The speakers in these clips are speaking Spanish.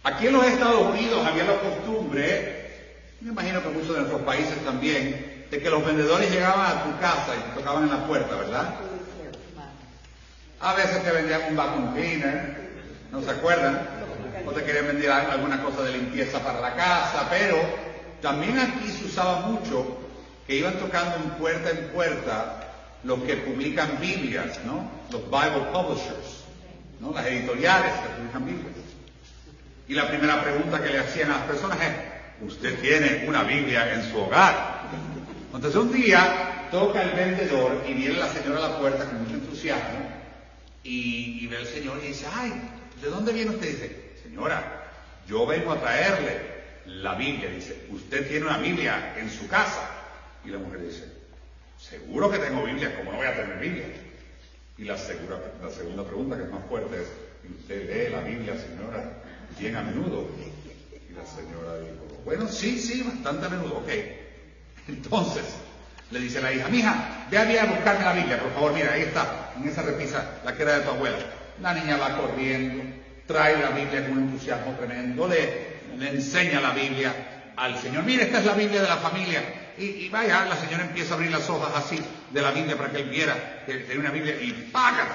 Aquí en los Estados Unidos había la costumbre, me imagino que muchos de nuestros países también, de que los vendedores llegaban a tu casa y te tocaban en la puerta, ¿verdad? A veces te vendían un vacuum cleaner, ¿no se acuerdan? O te querían vender alguna cosa de limpieza para la casa, pero también aquí se usaba mucho que iban tocando en puerta los que publican Biblias, ¿no? Los Bible Publishers, ¿no? Las editoriales que publican Biblias. Y la primera pregunta que le hacían a las personas es: ¿usted tiene una Biblia en su hogar? Entonces un día toca el vendedor y viene la señora a la puerta con mucho entusiasmo y ve al señor y dice: ay, ¿de dónde viene usted? Dice: señora, yo vengo a traerle la Biblia. Dice: ¿usted tiene una Biblia en su casa? Y la mujer dice: seguro que tengo Biblia, ¿cómo no voy a tener Biblia? Y la segunda pregunta, que es más fuerte, es: ¿y usted lee la Biblia, señora, bien a menudo? Y la señora dijo: bueno, sí, bastante a menudo. Ok. Entonces le dice la hija: mija, ve a buscarme la Biblia, por favor. Mira, ahí está, en esa repisa, la que era de tu abuela. La niña va corriendo, trae la Biblia con un entusiasmo tremendo, le enseña la Biblia al señor. Mira, esta es la Biblia de la familia. Y vaya, la señora empieza a abrir las hojas así de la Biblia para que él viera que tenía una Biblia y ¡paga!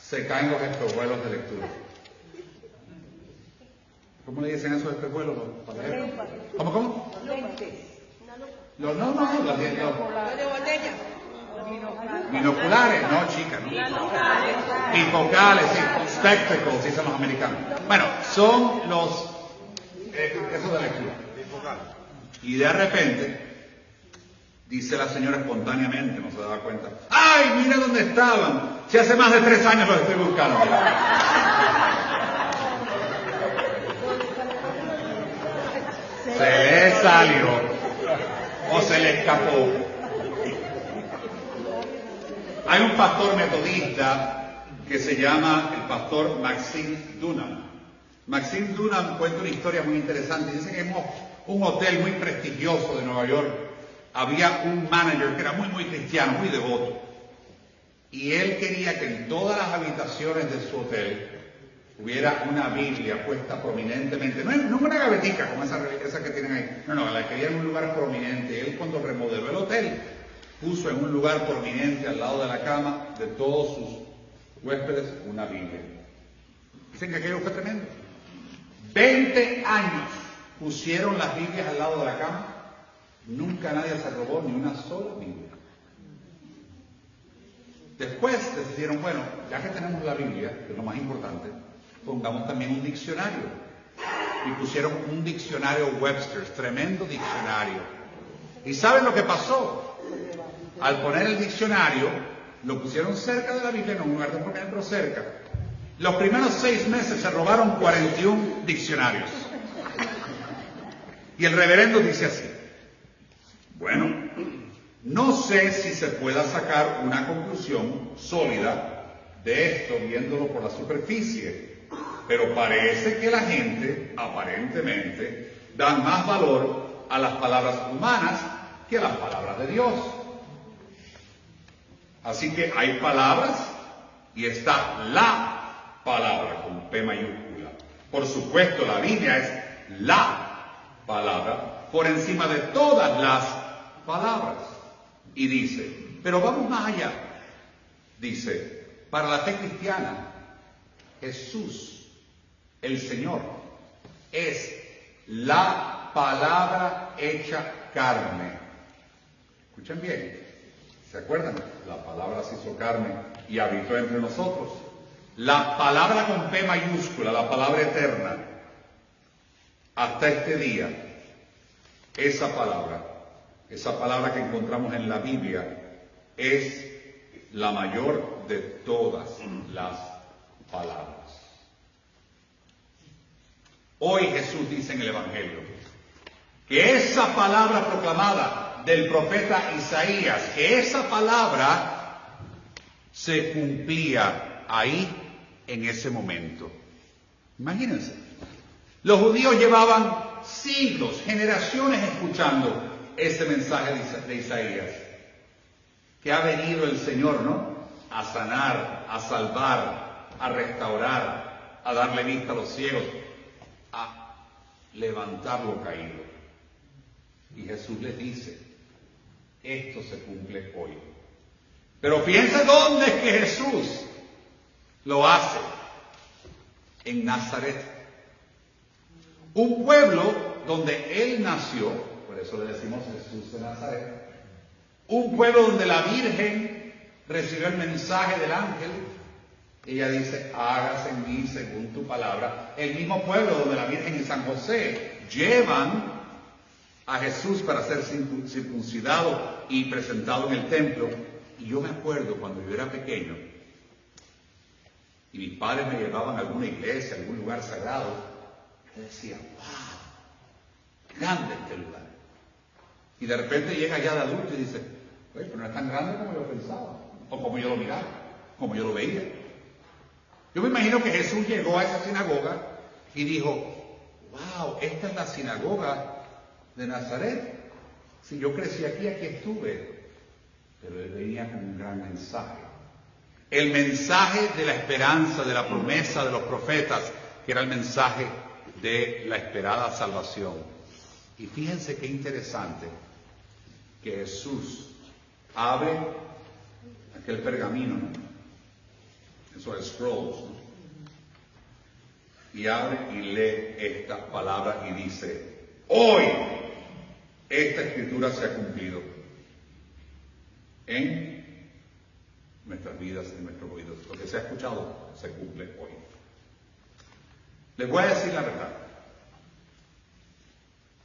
Se caen los espejuelos de lectura. ¿Cómo le dicen esos espejuelos? ¿Cómo? No, los binoculares, no, chica, no. Bifocales, sí, spectacles, dicen los americanos. Bueno, son los esos de lectura. Y de repente dice la señora espontáneamente, no se daba cuenta: ¡ay, mira dónde estaban! Si hace más de 3 años los estoy buscando. Se le salió o se le escapó. Hay un pastor metodista que se llama el pastor Maxime Dunham. Maxime Dunham cuenta una historia muy interesante. Dice que en un hotel muy prestigioso de Nueva York había un manager que era muy cristiano, muy devoto. Y él quería que en todas las habitaciones de su hotel hubiera una Biblia puesta prominentemente, no una gavetica como esa que tienen ahí, no, la quería en un lugar prominente. Él, cuando remodeló el hotel, puso en un lugar prominente al lado de la cama de todos sus huéspedes una Biblia. Dicen que aquello fue tremendo. 20 años pusieron las Biblias al lado de la cama, nunca nadie se robó ni una sola Biblia. Después decidieron: bueno, ya que tenemos la Biblia, que es lo más importante, pongamos también un diccionario. Y pusieron un diccionario Webster, tremendo diccionario. ¿Y saben lo que pasó? Al poner el diccionario, lo pusieron cerca de la Biblia, en un lugar de prominente, pero cerca. Los primeros 6 meses se robaron 41 diccionarios. Y el reverendo dice así: bueno, no sé si se pueda sacar una conclusión sólida de esto viéndolo por la superficie, pero parece que la gente, aparentemente, da más valor a las palabras humanas que a las palabras de Dios. Así que hay palabras y está la palabra con P mayúscula. Por supuesto, la Biblia es la palabra por encima de todas las palabras. Y dice, pero vamos más allá. Dice, para la fe cristiana, Jesús, el Señor, es la palabra hecha carne. Escuchen bien, ¿se acuerdan? La palabra se hizo carne y habitó entre nosotros. La palabra con P mayúscula, la palabra eterna, hasta este día, esa palabra que encontramos en la Biblia, es la mayor de todas las palabras. Hoy Jesús dice en el Evangelio que esa palabra proclamada del profeta Isaías, que esa palabra se cumplía ahí en ese momento. Imagínense, los judíos llevaban siglos, generaciones escuchando ese mensaje de Isaías, que ha venido el Señor, ¿no?, a sanar, a salvar, a restaurar, a darle vista a los ciegos, a levantar lo caído. Y Jesús les dice, esto se cumple hoy. Pero fíjense dónde es que Jesús lo hace. En Nazaret. Un pueblo donde Él nació, por eso le decimos Jesús de Nazaret. Un pueblo donde la Virgen recibió el mensaje del ángel. Ella dice, hágase en mí según tu palabra. El mismo pueblo donde la Virgen y San José llevan a Jesús para ser circuncidado y presentado en el templo. Y yo me acuerdo cuando yo era pequeño y mis padres me llevaban a alguna iglesia, a algún lugar sagrado, yo decía, wow, grande este lugar. Y de repente llega ya de adulto y dice, oye, pero no es tan grande como yo pensaba, o como yo lo miraba, como yo lo veía. Yo me imagino que Jesús llegó a esa sinagoga y dijo, wow, esta es la sinagoga de Nazaret. Si yo crecí aquí, aquí estuve. Pero él venía con un gran mensaje. El mensaje de la esperanza, de la promesa de los profetas, que era el mensaje de la esperada salvación. Y fíjense qué interesante que Jesús abre aquel pergamino, ¿no? Eso es scrolls, ¿no? Y abre y lee esta palabra y dice, hoy esta escritura se ha cumplido en nuestras vidas, en nuestros oídos. Lo que se ha escuchado se cumple hoy. Les voy a decir la verdad.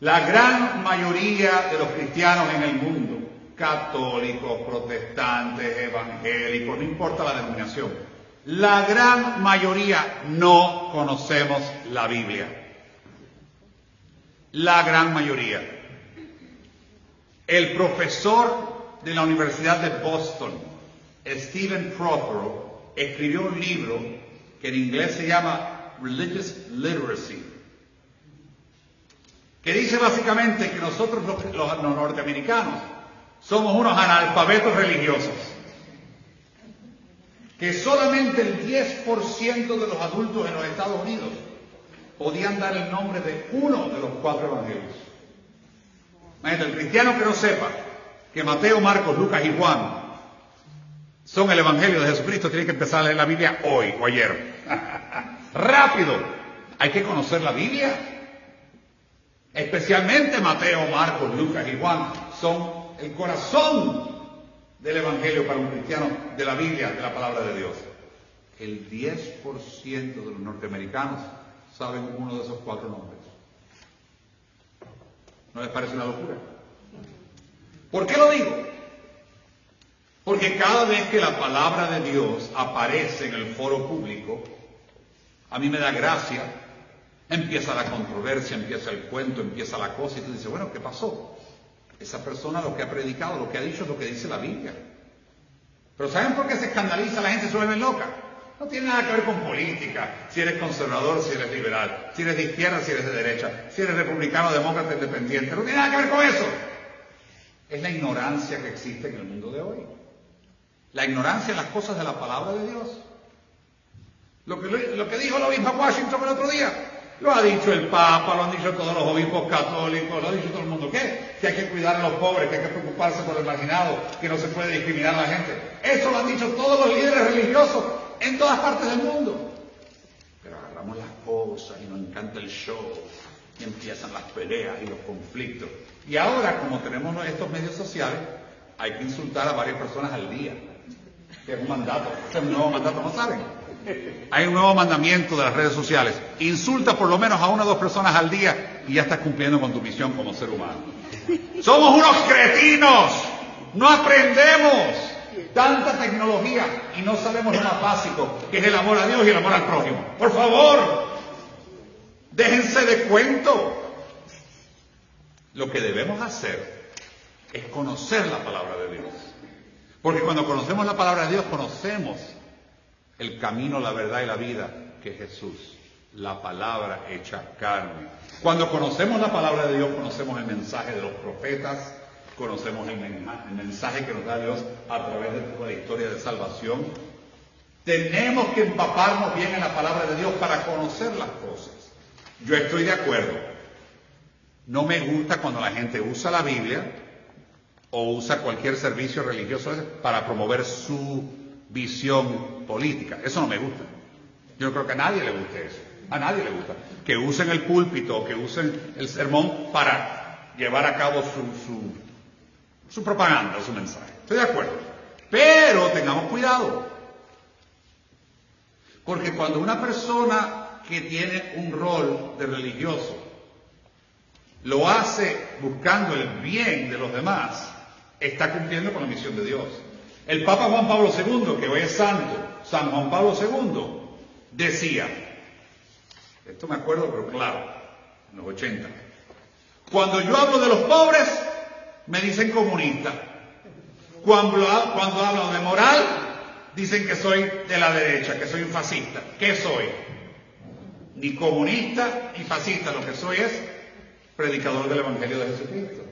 La gran mayoría de los cristianos en el mundo, católicos, protestantes, evangélicos, no importa la denominación, la gran mayoría no conocemos la Biblia. La gran mayoría. El profesor de la Universidad de Boston, Stephen Prothero, escribió un libro que en inglés se llama Religious Literacy, que dice básicamente que nosotros los norteamericanos somos unos analfabetos religiosos, que solamente el 10% de los adultos en los Estados Unidos podían dar el nombre de uno de los 4 evangelios. Imagínate, el cristiano que no sepa que Mateo, Marcos, Lucas y Juan son el evangelio de Jesucristo tiene que empezar a leer la Biblia hoy o ayer. ¡Rápido! Hay que conocer la Biblia. Especialmente Mateo, Marcos, Lucas y Juan son el corazón del evangelio para un cristiano, de la Biblia, de la palabra de Dios. El 10% de los norteamericanos saben uno de esos 4 nombres. ¿No les parece una locura? ¿Por qué lo digo? Porque cada vez que la palabra de Dios aparece en el foro público, a mí me da gracia, empieza la controversia, empieza el cuento, empieza la cosa, y tú dices, bueno, ¿qué pasó? Esa persona lo que ha predicado, lo que ha dicho es lo que dice la Biblia. Pero ¿saben por qué se escandaliza? La gente se vuelve loca. No tiene nada que ver con política, si eres conservador, si eres liberal, si eres de izquierda, si eres de derecha, si eres republicano, demócrata, independiente. No tiene nada que ver con eso. Es la ignorancia que existe en el mundo de hoy. La ignorancia en las cosas de la palabra de Dios. Lo que dijo el obispo Washington el otro día, lo ha dicho el Papa, lo han dicho todos los obispos católicos, lo ha dicho todo el mundo. ¿Qué? Que hay que cuidar a los pobres, que hay que preocuparse por el marginado, que no se puede discriminar a la gente. Eso lo han dicho todos los líderes religiosos en todas partes del mundo. Pero agarramos las cosas y nos encanta el show, y empiezan las peleas y los conflictos. Y ahora, como tenemos estos medios sociales, hay que insultar a varias personas al día, que es un mandato, es un nuevo mandato, ¿no saben? Hay un nuevo mandamiento de las redes sociales. Insulta por lo menos a 1 o 2 personas al día y ya estás cumpliendo con tu misión como ser humano. Somos unos cretinos, no aprendemos tanta tecnología y no sabemos lo más básico, que es el amor a Dios y el amor al prójimo. Por favor, déjense de cuento. Lo que debemos hacer es conocer la palabra de Dios. Porque cuando conocemos la palabra de Dios, conocemos el camino, la verdad y la vida, que es Jesús, la palabra hecha carne. Cuando conocemos la palabra de Dios, conocemos el mensaje de los profetas, conocemos el mensaje que nos da Dios a través de toda la historia de salvación. Tenemos que empaparnos bien en la palabra de Dios para conocer las cosas. Yo estoy de acuerdo No me gusta cuando la gente usa la Biblia o usa cualquier servicio religioso para promover su visión política. Eso no me gusta. Yo no creo que a nadie le guste eso. A nadie le gusta. Que usen el púlpito o que usen el sermón para llevar a cabo su propaganda, su mensaje. Estoy de acuerdo. Pero tengamos cuidado. Porque cuando una persona que tiene un rol de religioso lo hace buscando el bien de los demás, está cumpliendo con la misión de Dios. El Papa Juan Pablo II, que hoy es santo, San Juan Pablo II, decía, esto me acuerdo pero claro, en los 80, cuando yo hablo de los pobres, me dicen comunista. Cuando hablo de moral, dicen que soy de la derecha, que soy un fascista. ¿Qué soy? Ni comunista ni fascista, lo que soy es predicador del Evangelio de Jesucristo.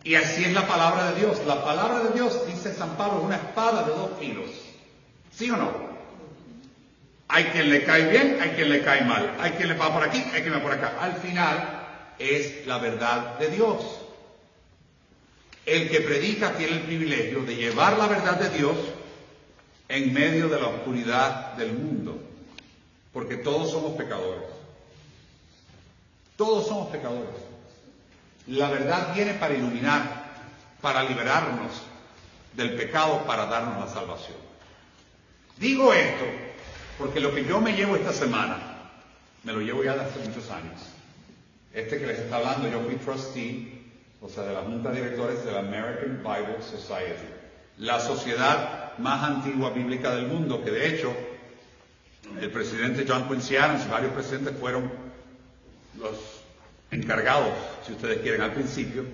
Y así es la palabra de Dios. La palabra de Dios, dice San Pablo, es una espada de 2 filos. ¿Sí o no? Hay quien le cae bien, hay quien le cae mal. Hay quien le va por aquí, hay quien le va por acá. Al final es la verdad de Dios. El que predica tiene el privilegio de llevar la verdad de Dios en medio de la oscuridad del mundo. Porque todos somos pecadores. Todos somos pecadores. La verdad viene para iluminar, para liberarnos del pecado, para darnos la salvación. Digo esto porque lo que yo me llevo esta semana, me lo llevo ya de hace muchos años. Que les está hablando, yo fui trustee, o sea, de la Junta de Directores de la American Bible Society, la sociedad más antigua bíblica del mundo, que de hecho el presidente John Quincy Adams y varios presidentes fueron los encargados, si ustedes quieren, al principio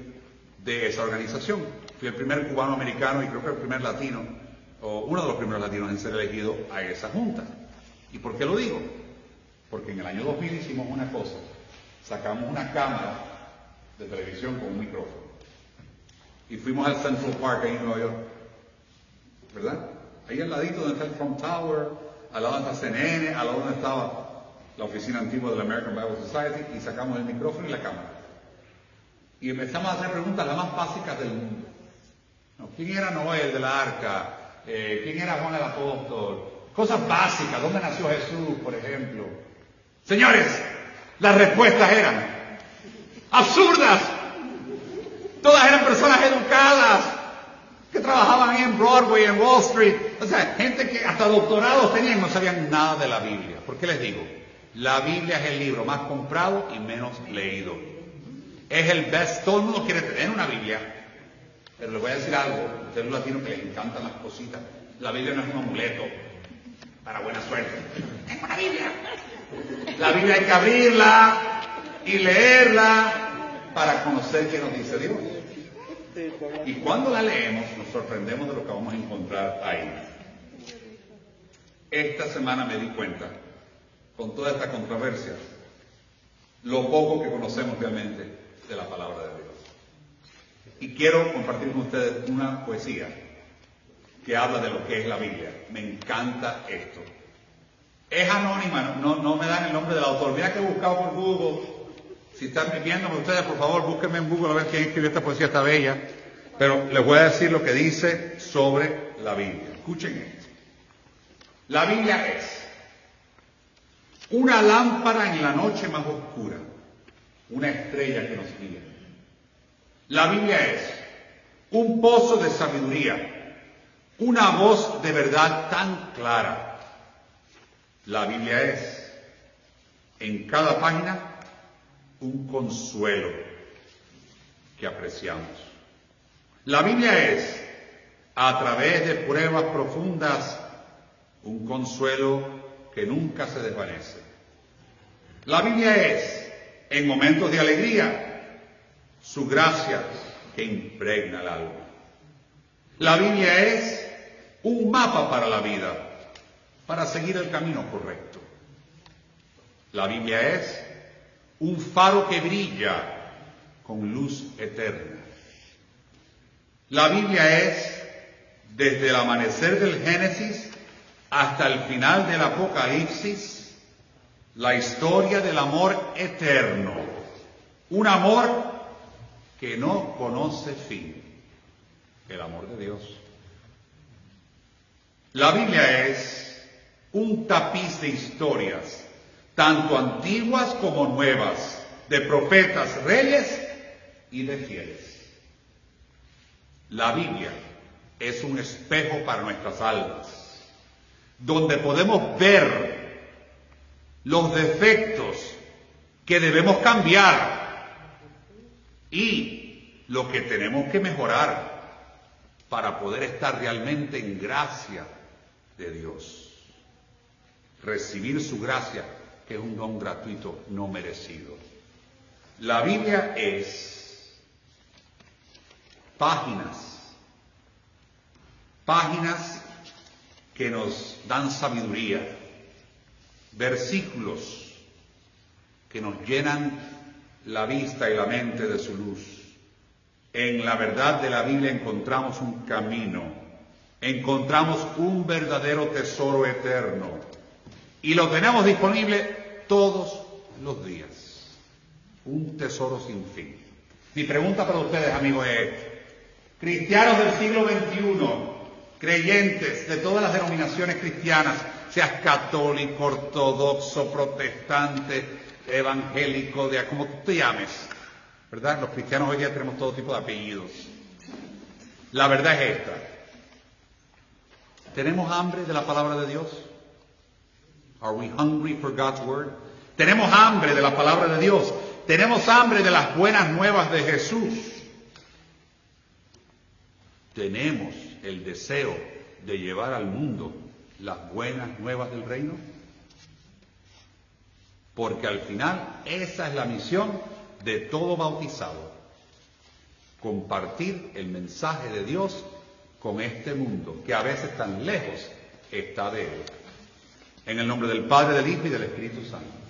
de esa organización. Fui el primer cubano-americano y creo que el primer latino, o uno de los primeros latinos en ser elegido a esa junta. ¿Y por qué lo digo? Porque en el año 2000 hicimos una cosa, sacamos una cámara de televisión con un micrófono y fuimos al Central Park ahí en Nueva York, ¿verdad? Ahí al ladito donde está el Trump Tower, al lado donde está CNN, al lado donde estaba la oficina antigua de la American Bible Society, y sacamos el micrófono y la cámara. Y empezamos a hacer preguntas las más básicas del mundo. ¿No? ¿Quién era Noé, el de la arca? ¿Quién era Juan el apóstol? Cosas básicas. ¿Dónde nació Jesús, por ejemplo? Señores, las respuestas eran absurdas. Todas eran personas educadas que trabajaban ahí en Broadway, en Wall Street. O sea, gente que hasta doctorados tenían, no sabían nada de la Biblia. ¿Por qué les digo? La Biblia es el libro más comprado y menos leído. Es el best. Todo el mundo quiere tener una Biblia. Pero les voy a decir algo. Ustedes los latinos que les encantan las cositas. La Biblia no es un amuleto para buena suerte. Tengo una Biblia. La Biblia hay que abrirla y leerla para conocer qué nos dice Dios. Y cuando la leemos nos sorprendemos de lo que vamos a encontrar ahí. Esta semana me di cuenta, con toda esta controversia, lo poco que conocemos realmente de la palabra de Dios. Y quiero compartir con ustedes una poesía que habla de lo que es la Biblia. Me encanta esto. Es anónima, no me dan el nombre del autor. Mira que he buscado por Google. Si están viéndome ustedes, por favor, búsquenme en Google a ver quién escribió esta poesía, está bella. Pero les voy a decir lo que dice sobre la Biblia. Escuchen esto. La Biblia es una lámpara en la noche más oscura, una estrella que nos guía. La Biblia es un pozo de sabiduría, una voz de verdad tan clara. La Biblia es, en cada página, un consuelo que apreciamos. La Biblia es, a través de pruebas profundas, un consuelo que nunca se desvanece. La Biblia es, en momentos de alegría, su gracia que impregna el alma. La Biblia es un mapa para la vida, para seguir el camino correcto. La Biblia es un faro que brilla con luz eterna. La Biblia es, desde el amanecer del Génesis hasta el final del Apocalipsis, la historia del amor eterno Un amor que no conoce fin. El amor de Dios. La Biblia es un tapiz de historias, tanto antiguas como nuevas, de profetas, reyes y de fieles. La Biblia es un espejo para nuestras almas, donde podemos ver los defectos que debemos cambiar y lo que tenemos que mejorar para poder estar realmente en gracia de Dios. Recibir su gracia, que es un don gratuito, no merecido. La Biblia es páginas que nos dan sabiduría, versículos que nos llenan la vista y la mente de su luz. En la verdad de la Biblia encontramos un camino, encontramos un verdadero tesoro eterno y lo tenemos disponible todos los días. Un tesoro sin fin. Mi pregunta para ustedes, amigos, es: cristianos del siglo XXI, creyentes de todas las denominaciones cristianas, seas católico, ortodoxo, protestante, evangélico, como tú te llames, ¿verdad? Los cristianos hoy día tenemos todo tipo de apellidos. La verdad es esta: ¿tenemos hambre de la palabra de Dios? Are we hungry for God's word? ¿Tenemos hambre de la palabra de Dios? ¿Tenemos hambre de las buenas nuevas de Jesús? ¿Tenemos el deseo de llevar al mundo las buenas nuevas del reino? Porque al final esa es la misión de todo bautizado: compartir el mensaje de Dios con este mundo que a veces tan lejos está de Él. En el nombre del Padre, del Hijo y del Espíritu Santo.